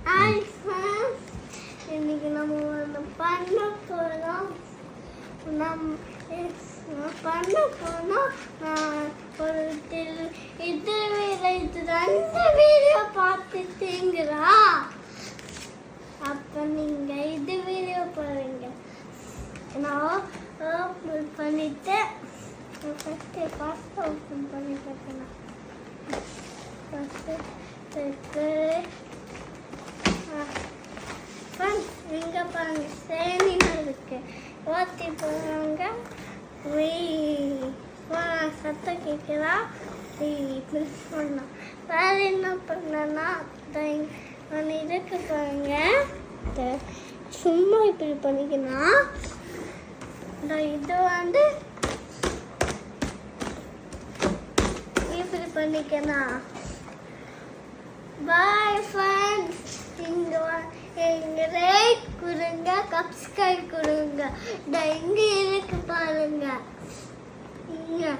Hi friends, இன்னைக்கு நம்ம ஒன்று பண்ண போகிறோம். ஒரு இது ரெண்டு வீடியோ பார்த்துட்டீங்களா? அப்போ நீங்கள் இது வீடியோ பாருங்க. நான் ஓப்பன் பண்ணிட்டு ஃபஸ்ட்டு பாஸ்தா ஓப்பன் பண்ணி பார்க்கலாம். இங்கே பாருங்க, சேனின்னு இருக்கு. ஓத்தி போகிறவங்க சத்தம் கேட்குறா, ப்ரெஸ் பண்ணலாம். வேறு என்ன பண்ணேன்னா நான் இதுக்கு பாருங்க, சும்மா இப்படி பண்ணிக்கலாம். இது இப்படி பண்ணிக்கலாம். பாய் ஃப்ரெண்ட்ஸ், எங்க லைக் கொடுங்க, சப்ஸ்கிரைப் கொடுங்க. இங்கே இருக்கு பாருங்க. இங்கே